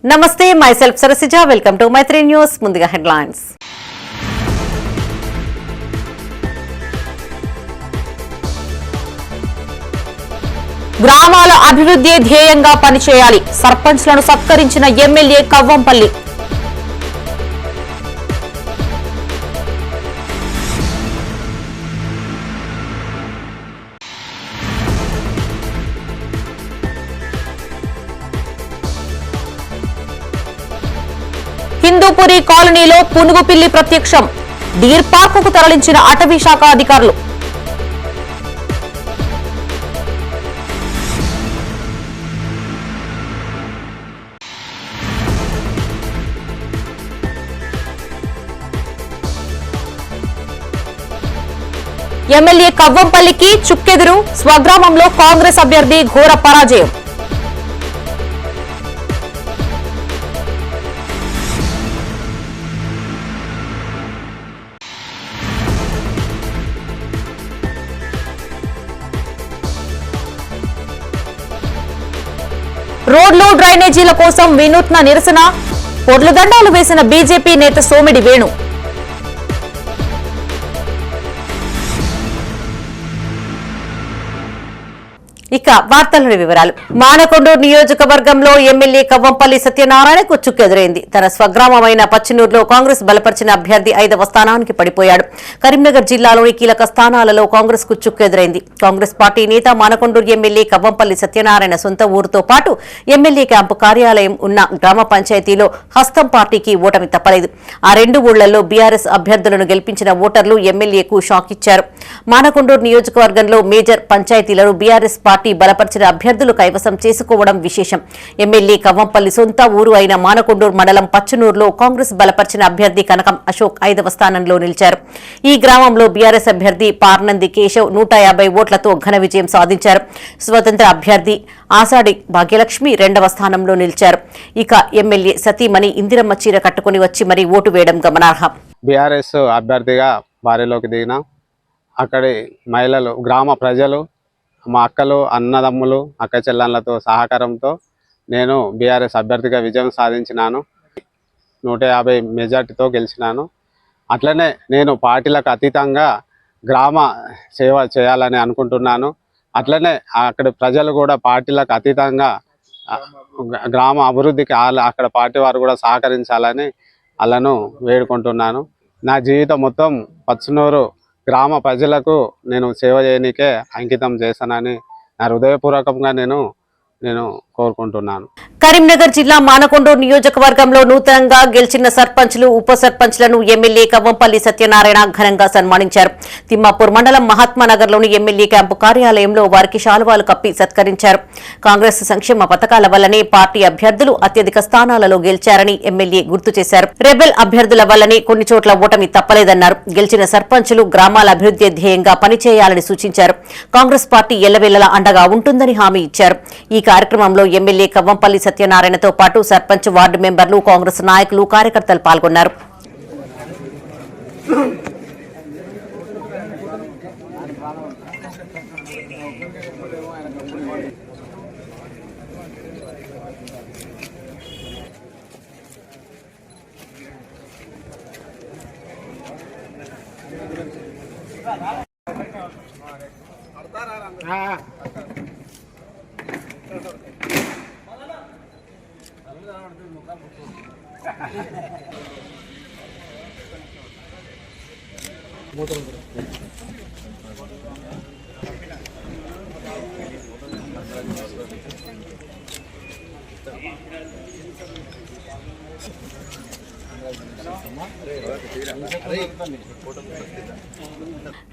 నమస్తే, myself Sarasija. Welcome to Maitri News. ముందుగా headlines. గ్రామాల అభివృద్ధి ధ్యేయంగా పనిచేయాలి. సర్పంచ్లను సత్కరించిన ఎమ్మెల్యే కవ్వంపల్లి. హిందూపురి కాలనీలో పునుగుపిల్లి ప్రత్యక్షం. డీర్ పార్కుకు తరలించిన అటవీ శాఖ అధికారులు. ఎమ్మెల్యే కవ్వంపల్లికి చుక్కెదురు. స్వగ్రామంలో కాంగ్రెస్ అభ్యర్థి ఘోర పరాజయం. రోడ్లు డ్రైనేజీల కోసం వినూత్న నిరసన. పొర్లుదండాలు వేసిన బీజేపీ నేత సోమిడి వేణు. ఇక వార్తల వివరాలు. మానకొండూరు నియోజకవర్గంలో ఎమ్మెల్యే కవ్వంపల్లి సత్యనారాయణకు చుక్కెదురైంది. తన స్వగ్రామమైన పచ్చినూరులో కాంగ్రెస్ బలపరిచిన అభ్యర్థి 5వ స్థానానికి పడిపోయాడు. కరీంనగర్ జిల్లాలోని కీలక స్థానాలలో కాంగ్రెస్ కు చుక్కెదురైంది. కాంగ్రెస్ పార్టీ నేత మానకొండూరు ఎమ్మెల్యే కవ్వంపల్లి సత్యనారాయణ సొంత ఊరుతో పాటు ఎమ్మెల్యే క్యాంపు కార్యాలయం ఉన్న గ్రామ పంచాయతీలో హస్తం పార్టీకి ఓటమి తప్పలేదు. ఆ రెండు ఊళ్లలో బీఆర్ఎస్ అభ్యర్థులను గెలిపించిన ఓటర్లు ఎమ్మెల్యేకు షాక్ ఇచ్చారు. మానకొండూరు నియోజకవర్గంలో మేజర్ పంచాయతీలను బీఆర్ఎస్ పార్టీ బలపరిచిన అభ్యర్థులు కైవసం చేసుకోవడం విశేషం. ఎమ్మెల్యే కవ్వంపల్లి సొంత ఊరు అయిన మానకొండూరు మండలం పచ్చనూరులో కాంగ్రెస్ బలపరిచిన అభ్యర్థి కనకం అశోక్ 5వ స్థానంలో నిలిచారు. ఈ గ్రామంలో బీఆర్ఎస్ అభ్యర్థి పార్నంది కేశవ్ 150 ఓట్లతో ఘన విజయం సాధించారు. స్వతంత్ర అభ్యర్థి ఆసాడి భాగ్యలక్ష్మి 2వ స్థానంలో నిలిచారు. ఇక ఎమ్మెల్యే సతీమణి ఇందిరమ్మ చీర కట్టుకుని వచ్చి మరీ ఓటు వేయడం గమనార్హం. బీఆర్ఎస్ అభ్యర్థిగా బారిలోకి దిగిన అక్కడి మహిళలు, గ్రామ ప్రజలు, మా అక్కలు, అన్నదమ్ములు, అక్క చెల్లెళ్ళతో సహకారంతో నేను బీఆర్ఎస్ అభ్యర్థిగా విజయం సాధించినాను. 150 మెజార్టీతో గెలిచినాను. అట్లనే నేను పార్టీలకు అతీతంగా గ్రామ సేవ చేయాలని అనుకుంటున్నాను. అట్లనే అక్కడ ప్రజలు కూడా పార్టీలకు అతీతంగా గ్రామ అభివృద్ధికి అక్కడ పార్టీ వారు కూడా సహకరించాలని వాళ్ళను వేడుకుంటున్నాను. నా జీవితం మొత్తం పచ్చనూరు గ్రామ ప్రజలకు నేను సేవ చేయడానికే అంకితం చేశానని నా హృదయపూర్వకంగా నేను కోరుకుంటున్నాను. కరీంనగర్ జిల్లా మానకొండూరు నియోజకవర్గంలో నూతనంగా గెలిచిన సర్పంచ్లు, ఉప సర్పంచ్లను ఎమ్మెల్యే కవ్వంపల్లి సత్యనారాయణ ఘనంగా సన్మానించారు. తిమ్మాపూర్ మండలం మహాత్మానగర్లోని ఎమ్మెల్యే క్యాంపు కార్యాలయంలో వారికి శాలువాలు కప్పి సత్కరించారు. కాంగ్రెస్ సంక్షేమ పథకాల వల్లనే పార్టీ అభ్యర్థులు అత్యధిక స్థానాలలో గెలిచారని ఎమ్మెల్యే గుర్తు చేశారు. రెబెల్ అభ్యర్థుల వల్లనే కొన్ని చోట్ల ఓటమి తప్పలేదన్నారు. గెలిచిన సర్పంచ్లు గ్రామాల అభివృద్ధి ధ్యేయంగా పనిచేయాలని సూచించారు. కాంగ్రెస్ పార్టీ ఎల్లవేళలా అండగా ఉంటుందని హామీ ఇచ్చారు. ఈ కార్యక్రమంలో ఎమ్మెల్యే కవ్వంపల్లి సత్యనారాయణతో పాటు సర్పంచ్, వార్డు మెంబర్లు, కాంగ్రెస్ నాయకులు, కార్యకర్తలు పాల్గొన్నారు.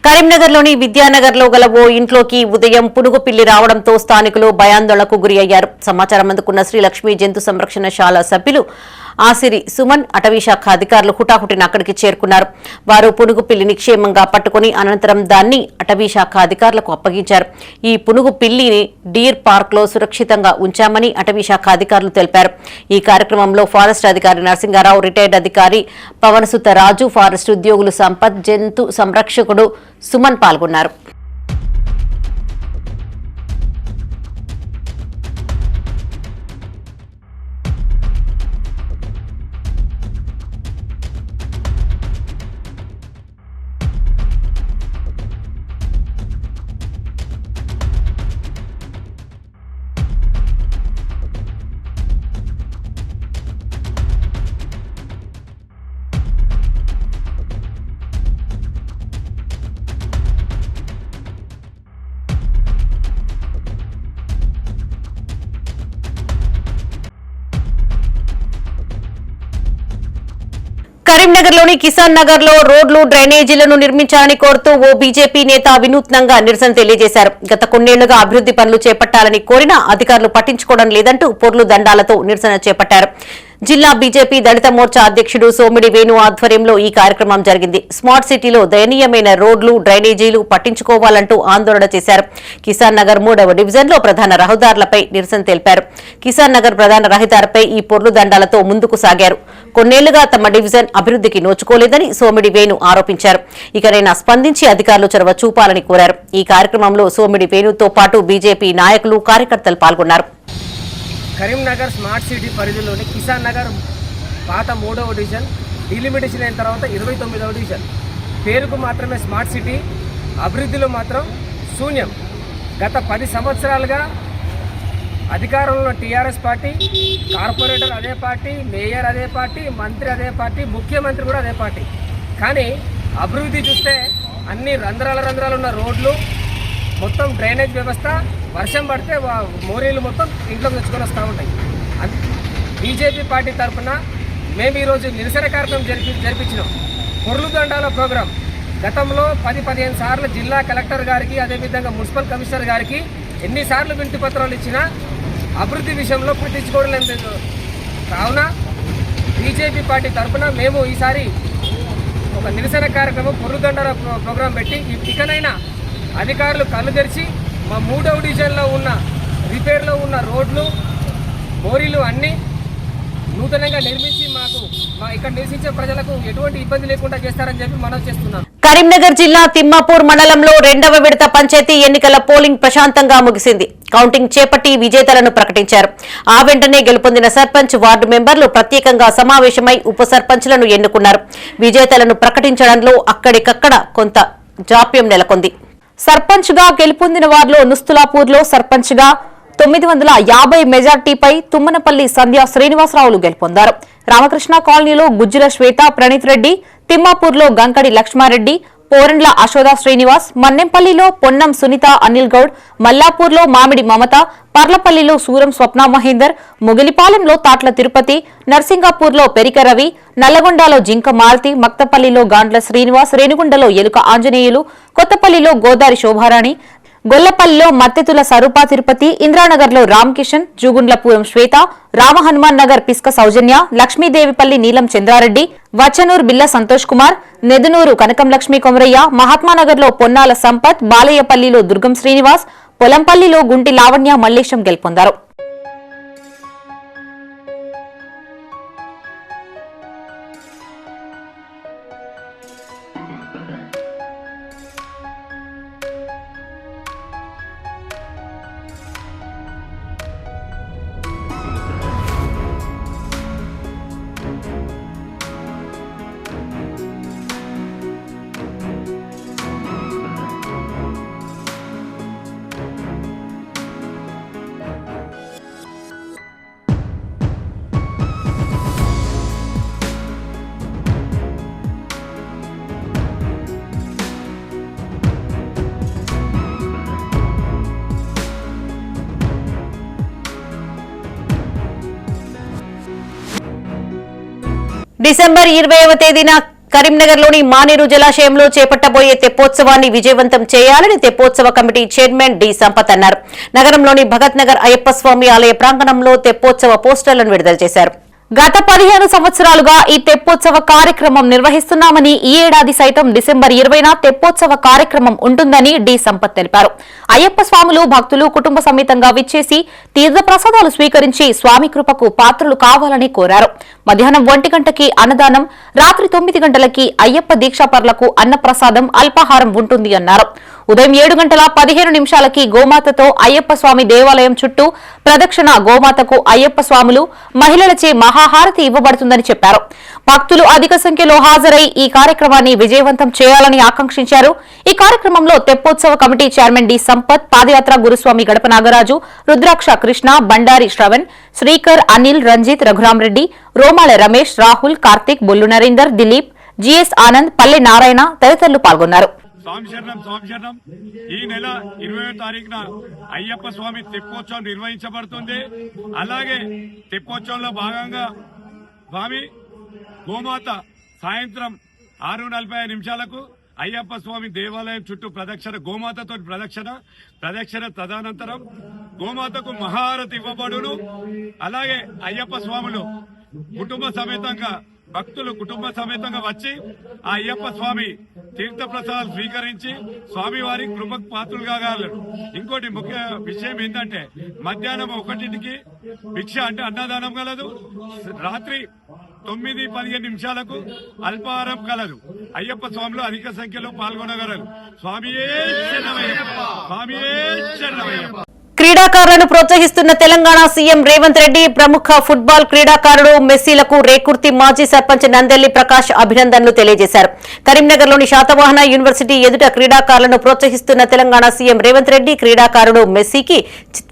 కరీంనగర్లోని విద్యానగర్లో గల ఓ ఇంట్లోకి ఉదయం పునుగుపిల్లి రావడంతో స్థానికులు భయాందోళనకు గురి అయ్యారు. సమాచారం అందుకున్న శ్రీలక్ష్మి జంతు సంరక్షణశాల సభ్యులు ఆసిరి సుమన్, అటవీ శాఖ అధికారులు హుటాహుటిన అక్కడికి చేరుకున్నారు. వారు పునుగు పిల్లిని క్షేమంగా పట్టుకుని అనంతరం దాన్ని అటవీ శాఖ అధికారులకు అప్పగించారు. ఈ పునుగు పిల్లిని డీర్ పార్క్ లో సురక్షితంగా ఉంచామని అటవీ శాఖ అధికారులు తెలిపారు. ఈ కార్యక్రమంలో ఫారెస్ట్ అధికారి నరసింగారావు, రిటైర్డ్ అధికారి పవనసుత రాజు, ఫారెస్ట్ ఉద్యోగులు సంపత్, జంతు సంరక్షకుడు సుమన్ పాల్గొన్నారు. కరీంనగర్లోని కిసాన్ నగర్ లో రోడ్లు డ్రైనేజీలను నిర్మించాలని కోరుతూ ఓ బీజేపీ నేత వినూత్నంగా నిరసన తెలియజేశారు. గత కొన్నేళ్లుగా అభివృద్ది పనులు చేపట్టాలని కోరినా అధికారులు పట్టించుకోవడం లేదంటూ పొర్లు దండాలతో నిరసన చేపట్టారు. జిల్లా బీజేపీ దళిత మోర్చా అధ్యక్షుడు సోమిడి వేణు ఆధ్వర్యంలో ఈ కార్యక్రమం జరిగింది. స్మార్ట్ సిటీలో దయనీయమైన రోడ్లు డ్రైనేజీలు పట్టించుకోవాలంటూ ఆందోళన చేశారు. కిసాన్ నగర్ 3వ డివిజన్లో ప్రధాన రహదారులపై నిరసన తెలిపారు. కిసాన్ నగర్ ప్రధాన రహదారిపై ఈ పొర్లు దండాలతో ముందుకు సాగారు. కొన్నేళ్లుగా తమ డివిజన్ అభివృద్దికి నోచుకోలేదని సోమిడి వేణు ఆరోపించారు. ఇకనైనా స్పందించి అధికారులు చొరవ చూపాలని కోరారు. ఈ కార్యక్రమంలో సోమిడి వేణుతో పాటు బీజేపీ నాయకులు కార్యకర్తలు పాల్గొన్నారు. కరీంనగర్ స్మార్ట్ సిటీ పరిధిలోని కిసాన్ నగర్ పాత 3వ డివిజన్ డిలిమిటేషన్ అయిన తర్వాత 29వ డివిజన్ పేరుకు మాత్రమే స్మార్ట్ సిటీ, అభివృద్ధిలో మాత్రం శూన్యం. గత 10 సంవత్సరాలుగా అధికారంలో టీఆర్ఎస్ పార్టీ, కార్పొరేటర్ అదే పార్టీ, మేయర్ అదే పార్టీ, మంత్రి అదే పార్టీ, ముఖ్యమంత్రి కూడా అదే పార్టీ. కానీ అభివృద్ధి చూస్తే అన్ని రంధ్రాలు ఉన్న రోడ్లు, మొత్తం డ్రైనేజ్ వ్యవస్థ, వర్షం పడితే మోరీలు మొత్తం ఇంట్లోకి తెచ్చుకొని వస్తూ ఉంటాయి. బీజేపీ పార్టీ తరఫున మేము ఈరోజు నిరసన కార్యక్రమం జరిపించినాం. పొర్లు దండాల ప్రోగ్రాం గతంలో 10-15 సార్లు జిల్లా కలెక్టర్ గారికి, అదేవిధంగా మున్సిపల్ కమిషనర్ గారికి ఎన్నిసార్లు వినతి పత్రాలు ఇచ్చినా అభివృద్ధి విషయంలో పట్టించుకోవడం లేదు. కావున బీజేపీ పార్టీ తరఫున మేము ఈసారి ఒక నిరసన కార్యక్రమం పొర్లు దండాల ప్రోగ్రాం పెట్టి ఇకనైనా అధికారులు కళ్ళు తెరిచి మా 3వ డివిజన్లో ఉన్న రిపేర్లో ఉన్న రోడ్లు, మోరీలు అన్నీ నూతనంగా నిర్మించి మా ఇక్కడ నివసించే ప్రజలకు ఎటువంటి ఇబ్బంది లేకుండా చేస్తారని చెప్పి మనం చేస్తున్నాం. కరీంనగర్ జిల్లా తిమ్మాపూర్ మండలంలో 2వ విడత పంచాయతీ ఎన్నికల పోలింగ్ ప్రశాంతంగా ముగిసింది. కౌంటింగ్ చేపట్టి విజేతలను ప్రకటించారు. ఆ వెంటనే గెలుపొందిన సర్పంచ్, వార్డు మెంబర్లు ప్రత్యేకంగా సమావేశమై ఉప సర్పంచ్లను ఎన్నుకున్నారు. విజేతలను ప్రకటించడంలో అక్కడికక్కడ కొంత జాప్యం నెలకొంది. సర్పంచ్ గా గెలుపొందిన వారిలో నుస్తులాపూర్లో సర్పంచ్ గా 950 మెజార్టీపై తుమ్మనపల్లి సంధ్య శ్రీనివాసరావులు గెలుపొందారు. రామకృష్ణ కాలనీలో గుజ్జుల శ్వేత ప్రణీత్ రెడ్డి, తిమ్మాపూర్లో గంకడి లక్ష్మారెడ్డి, పోరండ్ల అశోద శ్రీనివాస్, మన్నెంపల్లిలో పొన్నం సునీత అనిల్ గౌడ్, మల్లాపూర్లో మామిడి మమత, పర్లపల్లిలో సూరం స్వప్న మహేందర్, ముగిలిపాలెంలో తాట్ల తిరుపతి, నర్సింగాపూర్లో పెరిక రవి, నల్లగొండలో జింక మారుతి, మక్తపల్లిలో గాండ్ల శ్రీనివాస్, రేణుగుండలో ఎలుక ఆంజనేయులు, కొత్తపల్లిలో గోదారి శోభారాణి, గొల్లపల్లిలో మత్తెతుల సరూపా తిరుపతి, ఇంద్రానగర్లో రామకిషన్, జూగుండ్లపురం శ్వేత, రామహనుమాన్ నగర్ పిస్క సౌజన్య, లక్ష్మీదేవిపల్లి నీలం చంద్రారెడ్డి, వచ్చనూర్ బిల్ల సంతోష్ కుమార్, నెదునూరు కనకం లక్ష్మీ కొమరయ్య, మహాత్మానగర్లో పొన్నాల సంపత్, బాలయ్యపల్లిలో దుర్గం శ్రీనివాస్, పొలంపల్లిలో గుంటి లావణ్య మల్లేశం గెలుపొందారు. డిసెంబర్ 20వ తేదీన కరీంనగర్లోని మానేరు జలాశయంలో చేపట్టబోయే తెప్పోత్సవాన్ని విజయవంతం చేయాలని తెప్పోత్సవ కమిటీ చైర్మన్ డి సంపత్ అన్నారు. నగరంలోని భగత్ నగర్ అయ్యప్ప స్వామి ఆలయ ప్రాంగణంలో తెప్పోత్సవ పోస్టర్లను విడుదల చేశారు. గత 15 సంవత్సరాలుగా ఈ తెప్పోత్సవ కార్యక్రమం నిర్వహిస్తున్నామని, ఈ ఏడాది సైతం డిసెంబర్ 20న తెప్పోత్సవ కార్యక్రమం ఉంటుందని డి సంపత్ తెలిపారు. అయ్యప్ప స్వాములు, భక్తులు కుటుంబ సమేతంగా విచ్చేసి తీర్థ ప్రసాదాలు స్వీకరించి స్వామి కృపకు పాత్రలు కావాలని కోరారు. మధ్యాహ్నం 1 గంటకి అన్నదానం, రాత్రి 9 గంటలకి అయ్యప్ప దీక్షాపరులకు అన్నప్రసాదం, అల్పాహారం ఉంటుంది అన్నారు. ఉదయం 7:15 గోమాతతో అయ్యప్ప స్వామి దేవాలయం చుట్టూ ప్రదక్షిణ, గోమాతకు అయ్యప్ప స్వాములు, మహిళలచే మహాహారతి ఇవ్వబడుతుందని చెప్పారు. భక్తులు అధిక సంఖ్యలో హాజరై ఈ కార్యక్రమాన్ని విజయవంతం చేయాలని ఆకాంక్షించారు. ఈ కార్యక్రమంలో తెప్పోత్సవ కమిటీ చైర్మన్ డి సంపత్, పాదయాత్ర గురుస్వామి గడప నాగరాజు, రుద్రాక్ష కృష్ణ, బండారి శ్రవణ్, శ్రీకర్, అనిల్, రంజిత్, రఘురామరెడ్డి, రోమాల రమేష్, రాహుల్, కార్తిక్, బొల్లు నరేందర్, దిలీప్, జిఎస్ ఆనంద్, పల్లె నారాయణ తదితరులు పాల్గొన్నారు. స్వామి ఈ నెల 20వ తారీఖున అయ్యప్ప స్వామి తెప్పోత్సవం నిర్వహించబడుతుంది. అలాగే తెప్పోత్సవంలో భాగంగా స్వామి గోమాత సాయంత్రం 6:45 అయ్యప్ప స్వామి దేవాలయం చుట్టూ ప్రదక్షిణ, గోమాతతో ప్రదక్షిణ తదనంతరం గోమాతకు మహారతి ఇవ్వబడును. అలాగే అయ్యప్ప స్వాములు భక్తులు కుటుంబ సమేతంగా వచ్చి ఆ అయ్యప్ప స్వామి తీర్థ ప్రసాదాలు స్వీకరించి స్వామివారి కృపకు పాత్రులు కాగలరు. ఇంకోటి ముఖ్య విషయం ఏంటంటే మధ్యాహ్నం 1కి భిక్ష అంటే అన్నదానం కలదు. రాత్రి 9:15 అల్పాహారం కలదు. అయ్యప్ప స్వామిలో అధిక సంఖ్యలో పాల్గొనగలరు. స్వామియే శరణమయ్యప్ప, స్వామియే శరణమయ్యప్ప. క్రీడాకారులను ప్రోత్సహిస్తున్న తెలంగాణ సీఎం రేవంత్ రెడ్డి ప్రముఖ ఫుట్బాల్ క్రీడాకారుడు మెస్సీలకు రేకుర్తి మాజీ సర్పంచ్ నందెల్లి ప్రకాష్ అభినందనలు తెలియజేశారు. కరీంనగర్లోని శాతవాహన యూనివర్సిటీ ఎదుట క్రీడాకారులను ప్రోత్సహిస్తున్న తెలంగాణ సీఎం రేవంత్ రెడ్డి క్రీడాకారుడు మెస్సీకి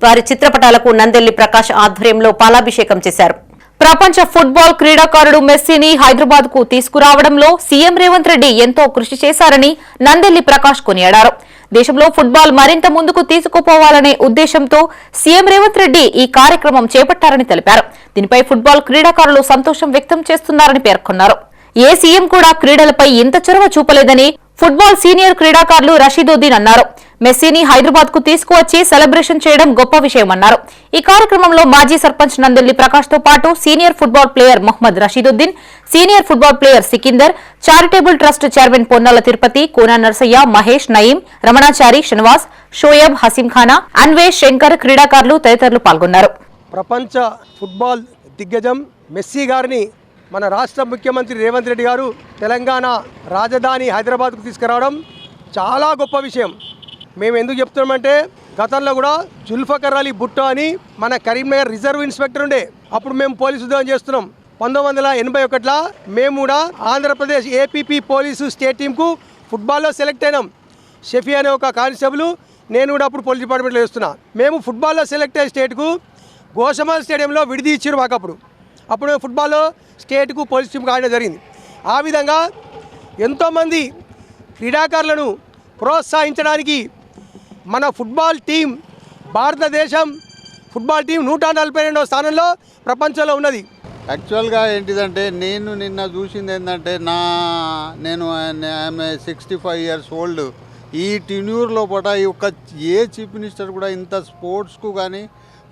వారి చిత్రపటాలకు నందెల్లి ప్రకాష్ ఆధ్వర్యంలో పాలాభిషేకం చేశారు. ప్రపంచ ఫుట్బాల్ క్రీడాకారుడు మెస్సీని హైదరాబాద్ కు తీసుకురావడంలో సీఎం రేవంత్ రెడ్డి ఎంతో కృషి చేశారని నందెల్లి ప్రకాష్ కొనియాడారు. దేశంలో ఫుట్బాల్ మరింత ముందుకు తీసుకుపోవాలనే ఉద్దేశంతో సీఎం రేవంత్ రెడ్డి ఈ కార్యక్రమం చేపట్టారని తెలిపారు. దీనిపై ఫుట్బాల్ క్రీడాకారులు సంతోషం వ్యక్తం చేస్తున్నారని పేర్కొన్నారు. ఏ సీఎం కూడా క్రీడలపై ఇంత చొరవ చూపలేదని ఫుట్బాల్ సీనియర్ క్రీడాకారులు రషీదుద్దీన్ అన్నారు. మెస్సీని హైదరాబాద్ కు తీసుకువచ్చి సెలబ్రేషన్ చేయడం గొప్ప విషయమన్నారు. ఈ కార్యక్రమంలో మాజీ సర్పంచ్ నందెల్లి ప్రకాష్ తో పాటు senior football player Mohammed Rasheeduddin, senior football player Sikandar, charitable trust chairman Ponnala Tirupati, Kona Narsaiah, Mahesh, Nayeem, Ramanachari, Srinivas, Shoaib, Hasimkhana, Anvesh, Shankar, క్రీడాకారులు తదితరులు పాల్గొన్నారు. ప్రపంచ ఫుట్బాల్ దిగ్గజం మెస్సీ గారిని మన రాష్ట్ర ముఖ్యమంత్రి రేవంత్ రెడ్డి గారు తెలంగాణ రాజధాని హైదరాబాద్కు తీసుకురావడం చాలా గొప్ప విషయం. మేము ఎందుకు చెప్తున్నామంటే గతంలో కూడా జుల్ఫకర్ అలీ భుట్టో అని మన కరీంనగర్ రిజర్వ్ ఇన్స్పెక్టర్ ఉండే. అప్పుడు మేము పోలీసు ఉద్యోగం చేస్తున్నాం. 1981లో మేము కూడా ఆంధ్రప్రదేశ్ ఏపీపీ పోలీసు స్టేట్ టీంకు ఫుట్బాల్లో సెలెక్ట్ అయినాం. షఫీ అనే ఒక కానిస్టేబుల్, నేను కూడా అప్పుడు పోలీస్ డిపార్ట్మెంట్లో చేస్తున్నా. మేము ఫుట్బాల్లో సెలెక్ట్ అయ్యే స్టేట్కు గోషమాల్ స్టేడియంలో విడిది ఇచ్చారు మాకు. అప్పుడు ఫుట్బాల్లో స్టేట్కు పోలీస్ టీంకు ఆడడం జరిగింది. ఆ విధంగా ఎంతోమంది క్రీడాకారులను ప్రోత్సహించడానికి మన ఫుట్బాల్ టీం, భారతదేశం ఫుట్బాల్ టీం 142వ స్థానంలో ప్రపంచంలో ఉన్నది. యాక్చువల్గా ఏంటిదంటే నేను నిన్న చూసింది ఏంటంటే నేను 65 years old. ఈ టెన్యూర్ లోపల ఈ ఒక్క ఏ చీఫ్ మినిస్టర్ కూడా ఇంత స్పోర్ట్స్కు కానీ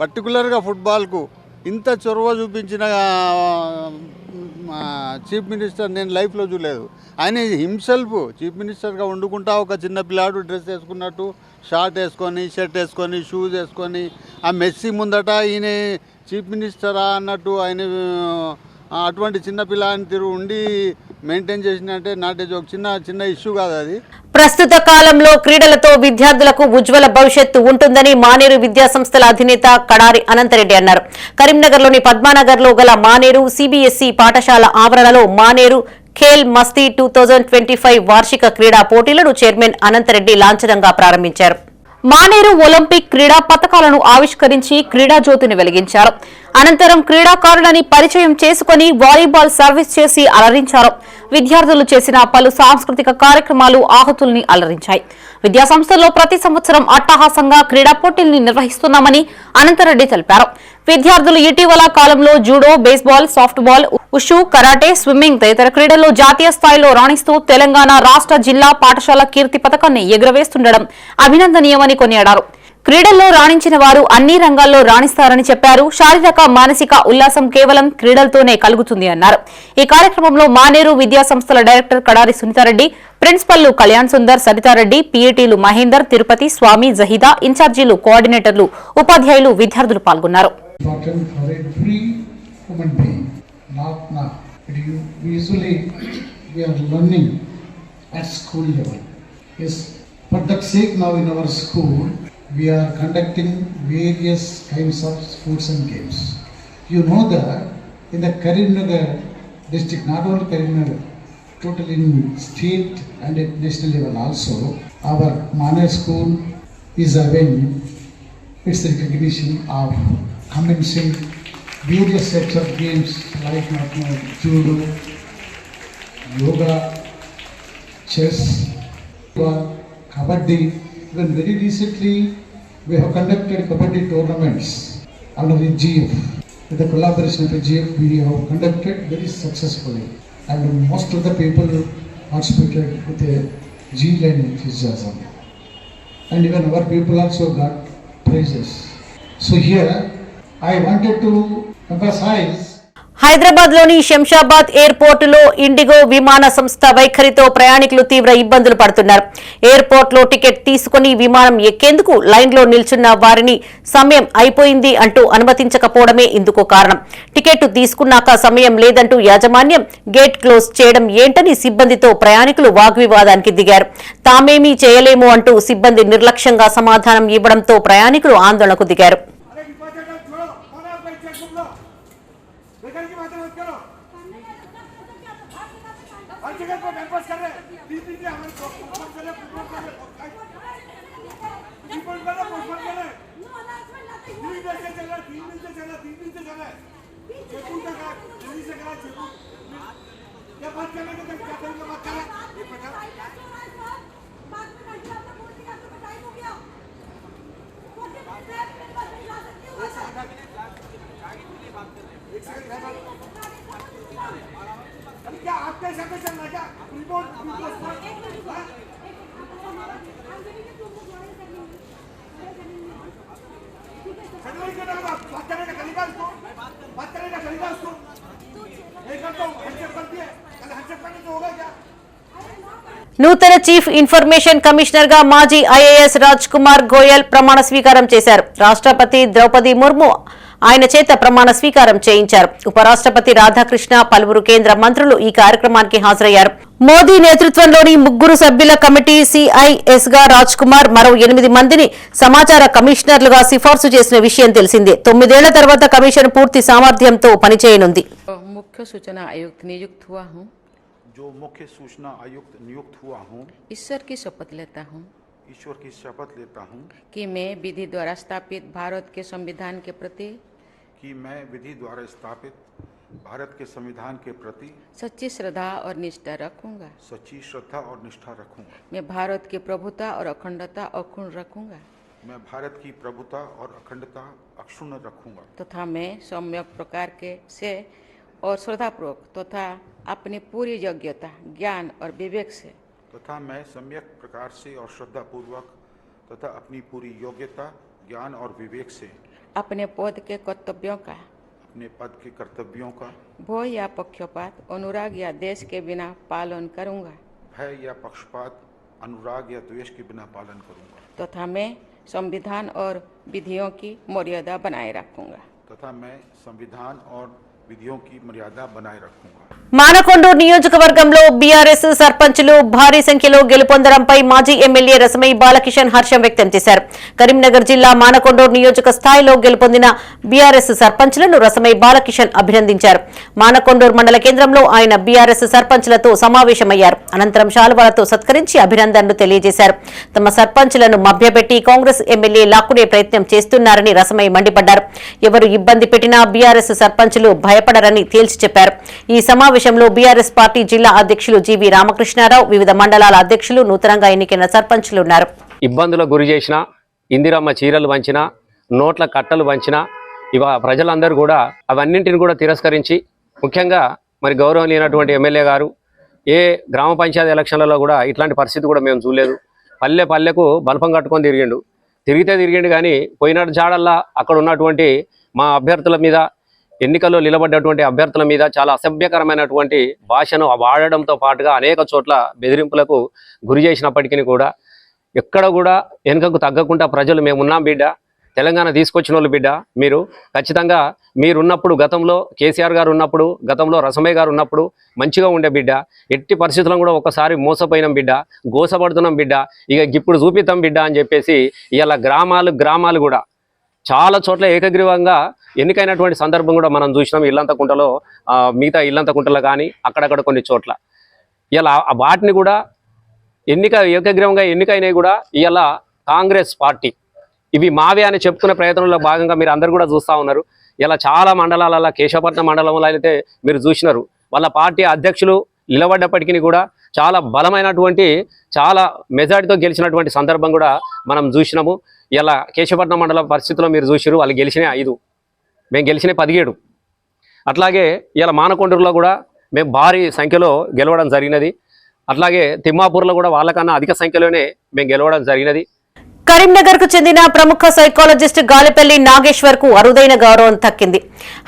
పర్టికులర్గా ఫుట్బాల్కు ఇంత చొరవ చూపించిన చీఫ్ మినిస్టర్ నేను లైఫ్లో చూడలేదు. ఆయన హిమ్సెల్ఫ్ చీఫ్ మినిస్టర్గా వండుకుంటా ఒక చిన్న పిల్లాడు డ్రెస్ వేసుకున్నట్టు షార్ట్ వేసుకొని, షర్ట్ వేసుకొని, షూస్ వేసుకొని ఆ మెస్సీ ముందట ఈయన చీఫ్ మినిస్టరా అన్నట్టు ఆయన అటువంటి చిన్న పిల్లని తిరుగు ఉండి మెయింటైన్ చేసినట్టే నాటే ఒక చిన్న ఇష్యూ కాదు అది. ప్రస్తుత కాలంలో క్రీడలతో విద్యార్థులకు ఉజ్వల భవిష్యత్తు ఉంటుందని మానేరు విద్యా సంస్థల అధినేత కడారి అనంతరెడ్డి అన్నారు. కరీంనగర్లోని పద్మానగర్లో గల మానేరు సిబిఎస్ఈ పాఠశాల ఆవరణలో మానేరు ఖేల్ మస్తీ 2025 వార్షిక క్రీడా పోటీలను చైర్మన్ అనంతరెడ్డి లాంఛనంగా ప్రారంభించారు. మానేరు ఒలింపిక్ క్రీడా పతకాలను ఆవిష్కరించి క్రీడా జ్యోతిని వెలిగించారు. అనంతరం క్రీడాకారులని పరిచయం చేసుకుని వాలీబాల్ సర్వీస్ చేసి అలరించారు. విద్యార్థులు చేసిన పలు సాంస్కృతిక కార్యక్రమాలు ఆహుతుల్ని అలరించాయి. విద్యాసంస్థల్లో ప్రతి సంవత్సరం అట్టహాసంగా క్రీడా పోటీల్ని నిర్వహిస్తున్నామని అనంతరెడ్డి తెలిపారు. విద్యార్థులు ఇటీవల కాలంలో judo, baseball, softball, wushu, karate, swimming తదితర క్రీడల్లో జాతీయ స్థాయిలో రాణిస్తూ తెలంగాణ రాష్ట్ర, జిల్లా, పాఠశాల కీర్తి పతకాన్ని ఎగురవేస్తుండడం అభినందనీయమని కొనియాడారు. క్రీడల్లో రాణించిన వారు అన్ని రంగాల్లో రాణిస్తారని చెప్పారు. శారీరక, మానసిక ఉల్లాసం కేవలం క్రీడలతోనే కలుగుతుంది అన్నారు. ఈ కార్యక్రమంలో మానేరు విద్యా సంస్థల డైరెక్టర్ కడారి సునీతారెడ్డి, ప్రిన్సిపల్లు కళ్యాణ్ సుందర్, సరితారెడ్డి, పీఈటీలు మహేందర్, తిరుపతి, స్వామి, జహీదా, ఇన్ఛార్జీలు, కోఆర్డినేటర్లు, ఉపాధ్యాయులు, విద్యార్థులు పాల్గొన్నారు. We are conducting various kinds of sports and games. You know that in the Karimnagar district, not only Karimnagar, total in state and at national level also, our Maner school is having its recognition of commencing various sets of games like judo, yoga, chess, kabaddi. Even very recently, we have conducted kabaddi tournaments under the GF. With the collaboration of the GF, we have conducted very successfully. and most of the people participated with a zeal and enthusiasm. And even our people also got prizes. So here I wanted to emphasize Hyderabad లోని Shamshabad airport లో IndiGo విమాన సంస్థ వైఖరితో ప్రయాణికులు తీవ్ర ఇబ్బందులు పడుతున్నారు. Airport లో టికెట్ తీసుకుని విమానం ఎక్కేందుకు లైన్ లో నిల్చున్న వారిని సమయం అయిపోయింది అంటూ అనుమతించకపోవడమే ఇందుకు కారణం. టికెట్ తీసుకున్నాక సమయం లేదంటూ యాజమాన్యం గేట్ క్లోజ్ చేయడం ఏంటని సిబ్బందితో ప్రయాణికులు వాగ్వివాదానికి దిగారు. తామేమీ చేయలేము అంటూ సిబ్బంది నిర్లక్ష్యంగా సమాధానం ఇవ్వడంతో ప్రయాణికులు ఆందోళనకు దిగారు. నూతన చీఫ్ ఇన్ఫర్మేషన్ కమిషనర్ గా మాజీ ఐఏఎస్ రాజ్ కుమార్ గోయల్ ప్రమాణ స్వీకారం చేశారు. రాష్ట్రపతి ద్రౌపది ముర్ము ఆయన చేత ప్రమాణ స్వీకారం చేయించారు. ఉపరాష్ట్రపతి రాధాకృష్ణ, పలువురు కేంద్ర మంత్రులు ఈ కార్యక్రమానికి హాజరయ్యారు. మోదీ నేతృత్వంలోని 3 సభ్యుల కమిటీ సిఐఎస్ గా రాజ్ కుమార్ మరో 8 మందిని సమాచార కమిషనర్లుగా సిఫార్సు చేసిన విషయం తెలిసిందే. 9 ఏళ్ల తర్వాత కమిషన్ పూర్తి సామర్థ్యంతో పనిచేయనుంది. मुख्य सूचना आयुक्त नियुक्त हुआ हूँ, जो मुख्य सूचना आयुक्त नियुक्त हुआ हूँ, ईश्वर की शपथ लेता हूँ ईश्वर की शपथ लेता हूँ कि मैं विधि द्वारा स्थापित भारत के संविधान के प्रति कि मैं विधि द्वारा स्थापित भारत के संविधान के प्रति सच्ची श्रद्धा और निष्ठा रखूंगा। सच्ची श्रद्धा और निष्ठा रखूंगा। मैं भारत की प्रभुता और अखंडता अक्षुण्ण रखूंगा मैं भारत की प्रभुता और अखंडता अक्षुण्ण रखूंगा तथा मैं सम्यक प्रकार के से और श्रद्धापूर्वक तथा अपनी पूरी योग्यता, ज्ञान और विवेक से तथा मैं सम्यक प्रकार से और श्रद्धापूर्वक तथा अपनी पूरी योग्यता, ज्ञान और विवेक से अपने पद के कर्तव्यों का, अपने पद के कर्तव्यों का भय या पक्षपात, अनुराग या द्वेष के बिना पालन करूंगा भय या पक्षपात, अनुराग या द्वेष के बिना पालन करूंगा तथा मैं संविधान और विधियों की मर्यादा बनाए रखूंगा तथा मैं संविधान और विधियों की मर्यादा बनाए रखूंगा। మానకొండూరు నియోజకవర్గంలో బీఆర్ఎస్ సర్పంచులు భారీ సంఖ్యలో గెలుపొందడంపై మాజీ ఎమ్మెల్యే రసమై బాలకిషన్ హర్షం వ్యక్తం చేశారు. కరీంనగర్ జిల్లా మానకొండూరు నియోజక స్థాయిలో గెలుపొందిన బీఆర్ఎస్ సర్పంచులను రసమై బాలకిషన్ అభినందించారు. మానకొండూరు మండల కేంద్రంలో ఆయన బీఆర్ఎస్ సర్పంచులతో సమావేశమయ్యారు. అనంతరం శాలువాలతో సత్కరించి అభినందనలు తెలియజేశారు. తమ సర్పంచులను మభ్యపెట్టి కాంగ్రెస్ ఎమ్మెల్యే లాక్కునే ప్రయత్నం చేస్తున్నారని రసమై మండిపడ్డారు. ఎవరు ఇబ్బంది పెట్టినా బీఆర్ఎస్ సర్పంచులు భయపడరని తేల్చి చెప్పారు. ఈ సమావేశంలో బీఆర్ఎస్ పార్టీ జిల్లా అధ్యక్షులు జీవి రామకృష్ణారావు, వివిధ మండలాల అధ్యక్షులు, నూతనంగా ఎన్నికైన సర్పంచులు ఉన్నారు. ఇబ్బందులకు గురి చేసిన, ఇందిరమ్మ చీరలు వంచిన, నోట్ల కట్టలు వంచిన ప్రజలందరూ కూడా అవన్నింటిని కూడా తిరస్కరించి, ముఖ్యంగా మరి గౌరవనీయమైనటువంటి ఎమ్మెల్యే గారు ఏ గ్రామ పంచాయతీ ఎలక్షన్లలో కూడా ఇట్లాంటి పరిస్థితి కూడా మేము చూడలేదు. పల్లె పల్లెకు బల్పం కట్టుకొని తిరిగిండు కానీ పోయినట్టు జాడల్లా అక్కడ ఉన్నటువంటి మా అభ్యర్థుల మీద, ఎన్నికల్లో నిలబడ్డటువంటి అభ్యర్థుల మీద చాలా అసభ్యకరమైనటువంటి భాషను వాడడంతో పాటుగా అనేక చోట్ల బెదిరింపులకు గురి చేసినప్పటికీ కూడా ఎక్కడ కూడా వెనుకకు తగ్గకుండా ప్రజలు మేమున్నాం బిడ్డ, తెలంగాణ తీసుకొచ్చిన వాళ్ళు బిడ్డ, మీరు ఖచ్చితంగా మీరున్నప్పుడు, గతంలో కేసీఆర్ గారు ఉన్నప్పుడు, గతంలో రసమయ్య గారు ఉన్నప్పుడు మంచిగా ఉండే బిడ్డ, ఎట్టి పరిస్థితుల్లో కూడా ఒకసారి మోసపోయినాం బిడ్డ, గోసపడుతున్నాం బిడ్డ, ఇక ఇప్పుడు చూపిస్తాం బిడ్డ అని చెప్పేసి ఇలా గ్రామాలు కూడా చాలా చోట్ల ఏకగ్రీవంగా ఎన్నికైనటువంటి సందర్భం కూడా మనం చూసినాం. ఇల్లంతకుంటలో, మిగతా ఇల్లంతకుంటలో కానీ అక్కడక్కడ కొన్ని చోట్ల ఇలా వాటిని కూడా ఏకగ్రీవంగా ఎన్నికైనవి కూడా ఇలా కాంగ్రెస్ పార్టీ ఇవి మావే అని చెప్పుకునే ప్రయత్నంలో భాగంగా మీరు అందరు కూడా చూస్తూ ఉన్నారు. ఇలా చాలా మండలాలలో, కేశవపట్నం మండలంలో అయితే మీరు చూసినారు, వాళ్ళ పార్టీ అధ్యక్షులు నిలబడ్డప్పటికీ కూడా చాలా బలమైనటువంటి, చాలా మెజారిటీతో గెలిచినటువంటి సందర్భం కూడా మనం చూసినాము. ఇలా కేశవపట్నం మండలం పరిస్థితిలో మీరు చూసిరు, వాళ్ళు గెలిచిన 5, మేము గెలిచిన 17. అట్లాగే ఇలా మానకొండూరులో కూడా మేము భారీ సంఖ్యలో గెలవడం జరిగినది. అట్లాగే తిమ్మాపూర్లో కూడా వాళ్ళకన్నా అధిక సంఖ్యలోనే మేము గెలవడం జరిగినది. కరీంనగర్ కు చెందిన ప్రముఖ సైకాలజిస్ట్ గాలిపల్లి నాగేశ్వర్ కు అరుదైన గౌరవం దక్కింది.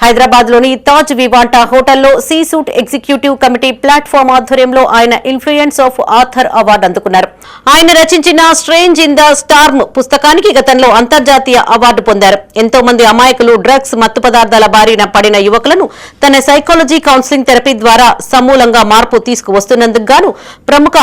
హైదరాబాద్ లోని తాజ్ వివాంటా హోటల్లో C suite executive committee platform ఆధ్వర్యంలో ఆయన ఇన్ఫ్లుయెన్స్ ఆఫ్ ఆథర్ అవార్డు అందుకున్నారు. ఆయన రచించిన స్ట్రేంజ్ ఇన్ ద స్టార్మ్ పుస్తకానికి గతంలో అంతర్జాతీయ అవార్డు పొందారు. ఎంతో మంది అమాయకులు డ్రగ్స్ మత్తు పదార్థాల బారిన పడిన యువకులను తన సైకాలజీ కౌన్సిలింగ్ థెరపీ ద్వారా సమూలంగా మార్పు తీసుకువస్తున్నందుకు గాను ప్రముఖ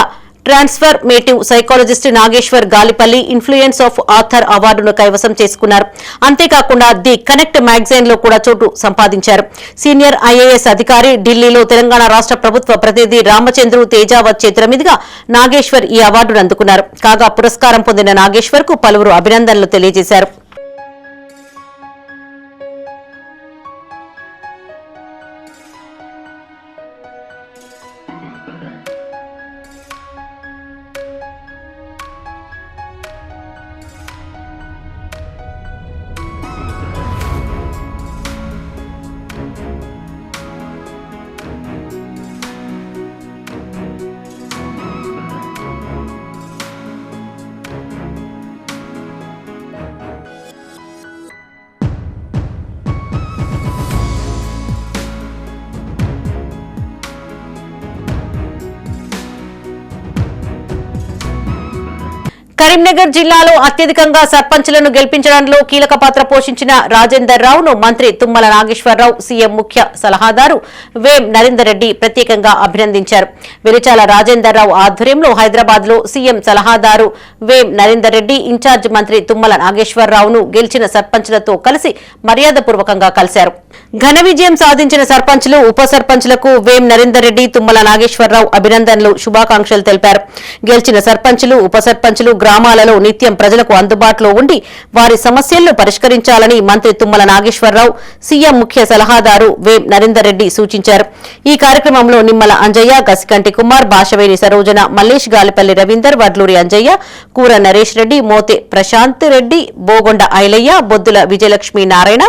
transformative psychologist Nageshwar Galipalli influence of author అవార్డును కైవసం చేసుకున్నారు. అంతేకాకుండా ది కనెక్ట్ మ్యాగజైన్ లో కూడా చోటు సంపాదించారు. సీనియర్ ఐఏఎస్ అధికారి, ఢిల్లీలో తెలంగాణ రాష్ట్ర ప్రభుత్వ ప్రతినిధి రామచంద్రు తేజావత్ చేతుల మీదుగా నాగేశ్వర్ ఈ అవార్డును అందుకున్నారు. కాగా పురస్కారం పొందిన నాగేశ్వర్ కు పలువురు అభినందనలు తెలియజేశారు. కరీంనగర్ జిల్లాలో అత్యధికంగా సర్పంచ్లను గెలిపించడంలో కీలక పాత్ర పోషించిన రాజేందర్ రావును మంత్రి తుమ్మల నాగేశ్వరరావు, సీఎం ముఖ్య సలహాదారు వేం నరేందర్ రెడ్డి ప్రత్యేకంగా అభినందించారు. వెలిచాల రాజేందర్ రావు ఆధ్వర్యంలో హైదరాబాద్ లో సీఎం సలహాదారు వేం నరేందర్ రెడ్డి, ఇన్ఛార్జ్ మంత్రి తుమ్మల నాగేశ్వరరావును గెలిచిన సర్పంచ్లతో కలిసి మర్యాదపూర్వకంగా కలిశారు. ఘన విజయం సాధించిన సర్పంచ్లు, ఉప సర్పంచ్లకు వేం నరేందర్ రెడ్డి, తుమ్మల నాగేశ్వరరావు అభినందనలు, శుభాకాంక్షలు తెలిపారు. గెలిచిన సర్పంచ్లు, ఉప సర్పంచ్లు గ్రామాలలో నిత్యం ప్రజలకు అందుబాటులో ఉండి వారి సమస్యలను పరిష్కరించాలని మంత్రి తుమ్మల నాగేశ్వరరావు, సీఎం ముఖ్య సలహాదారు వేం నరేందర్ రెడ్డి సూచించారు. ఈ కార్యక్రమంలో నిమ్మల అంజయ్య, గసికంటి కుమార్, బాషవేణి సరోజన, మల్లేష్, గాలిపల్లి రవీందర్, వడ్లూరి అంజయ్య, కూర నరేష్ రెడ్డి, మోతే ప్రశాంత్ రెడ్డి, బోగొండ ఐలయ్య, బొద్దుల విజయలక్ష్మీ నారాయణ,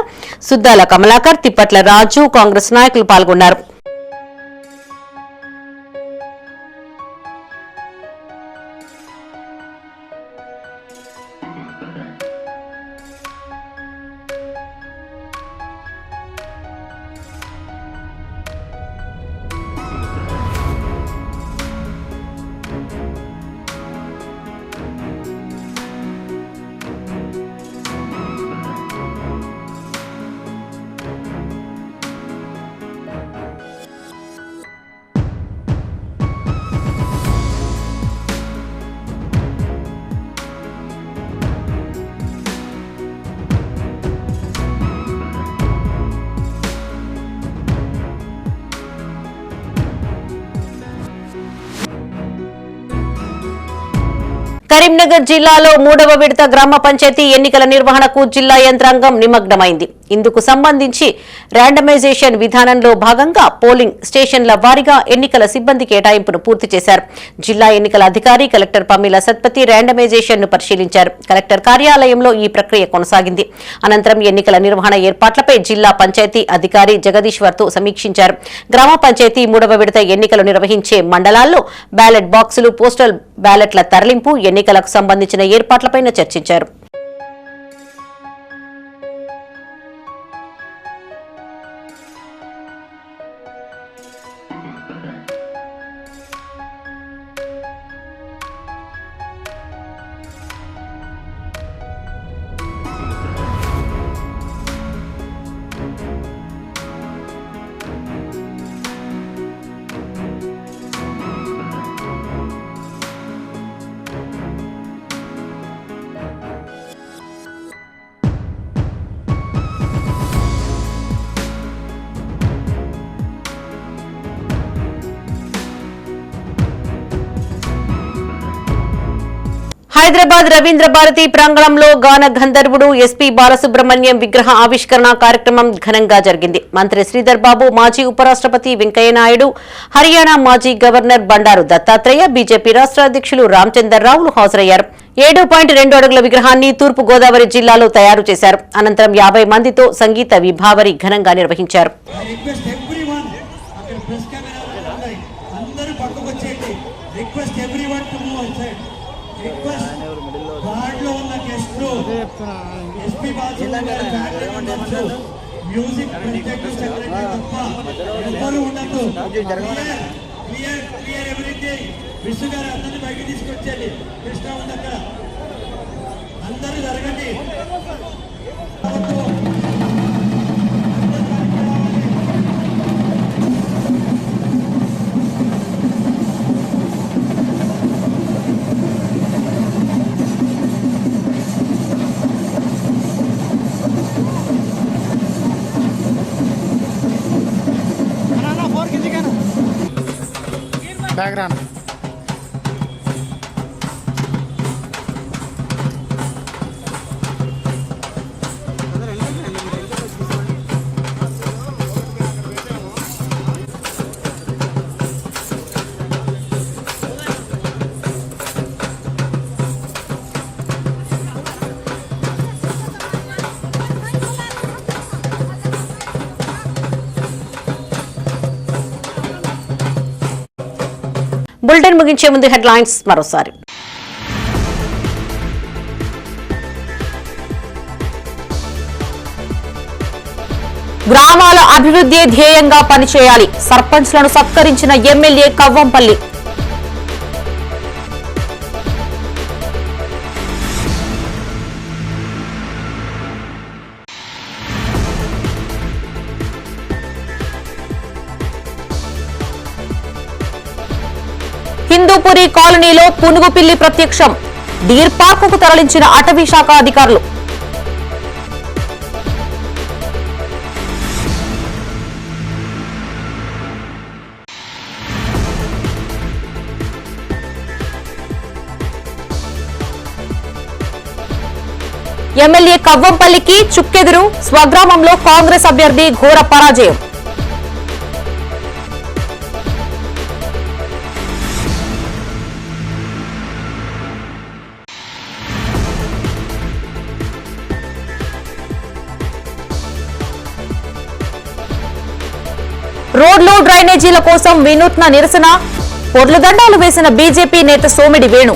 సుద్దాల కమలాకర్, తిప్పట్ల రాజు, కాంగ్రెస్ నాయకులు పాల్గొన్నారు. కరీంనగర్ జిల్లాలో 3వ విడత గ్రామ పంచాయతీ ఎన్నికల నిర్వహణకు జిల్లా యంత్రాంగం నిమగ్నమైంది. ఇందుకు సంబంధించి ర్యాండమైజేషన్ విధానంలో భాగంగా పోలింగ్ స్టేషన్ల వారీగా ఎన్నికల సిబ్బంది కేటాయింపును పూర్తి చేశారు. జిల్లా ఎన్నికల అధికారి కలెక్టర్ పమ్మిల సత్పతి ర్యాండమైజేషన్ ను పరిశీలించారు. కలెక్టర్ కార్యాలయంలో ఈ ప్రక్రియ కొనసాగింది. అనంతరం ఎన్నికల నిర్వహణ ఏర్పాట్లపై జిల్లా పంచాయతీ అధికారి జగదీశ్వర్ తో సమీక్షించారు. గ్రామ పంచాయతీ 3వ విడత ఎన్నికలు నిర్వహించే మండలాల్లో బ్యాలెట్ బాక్సులు, పోస్టల్ బ్యాలెట్ల తరలింపు, ఎన్నికలకు సంబంధించిన ఏర్పాట్లపై చర్చించారు. హైదరాబాద్ రవీంద్ర భారతి ప్రాంగణంలో గాన గంధర్వుడు ఎస్పీ బాలసుబ్రహ్మణ్యం విగ్రహ ఆవిష్కరణ కార్యక్రమం ఘనంగా జరిగింది. మంత్రి శ్రీధర్ బాబు, మాజీ ఉపరాష్ట్రపతి వెంకయ్యనాయుడు, హర్యానా మాజీ గవర్నర్ బండారు దత్తాత్రేయ, బీజేపీ రాష్ట్ర అధ్యక్షులు రామచందర్ రావులు హాజరయ్యారు. 7.2 అడుగుల విగ్రహాన్ని తూర్పు గోదావరి జిల్లాలో తయారు చేశారు. అనంతరం 50 మందితో సంగీత విభావరి ఘనంగా నిర్వహించారు. విష్ణు గారు అందరినీ బయటకు తీసుకొచ్చేది. కృష్ణ ఉంది అక్కడ, అందరూ జరగండి. బ్యాక్గ్రౌండ్ బులెటిన్ ముగించే ముందు హెడ్లైన్స్ మరోసారి. గ్రామాల అభివృద్ధి ధ్యేయంగా పనిచేయాలి, సర్పంచ్లను సత్కరించిన ఎమ్మెల్యే కవ్వంపల్లి. హిందూపురి కాలనీలో పునుగుపిల్లి ప్రత్యక్షం, డీర్ పార్కుకు తరలించిన అటవీ శాఖ అధికారులు. ఎమ్మెల్యే కవ్వంపల్లికి చుక్కెదురు, స్వగ్రామంలో కాంగ్రెస్ అభ్యర్థి ఘోర పరాజయం. రోడ్లు డ్రైనేజీల కోసం వినూత్న నిరసన, పొర్లుదండాలు వేసిన బీజేపీ నేత సోమిడి వేణు.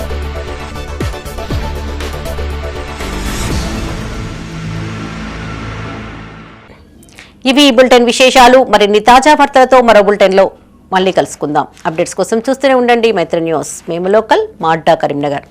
ఇవి ఈ బులెటిన్ విశేషాలు. మరిన్ని తాజా వార్తలతో మరో బులెటిన్ లో మళ్ళీ కలుసుకుందాం. అప్డేట్స్ కోసం చూస్తూనే ఉండండి మైత్రి న్యూస్. మేము లోకల్, మా అడ్డా కరీంనగర్.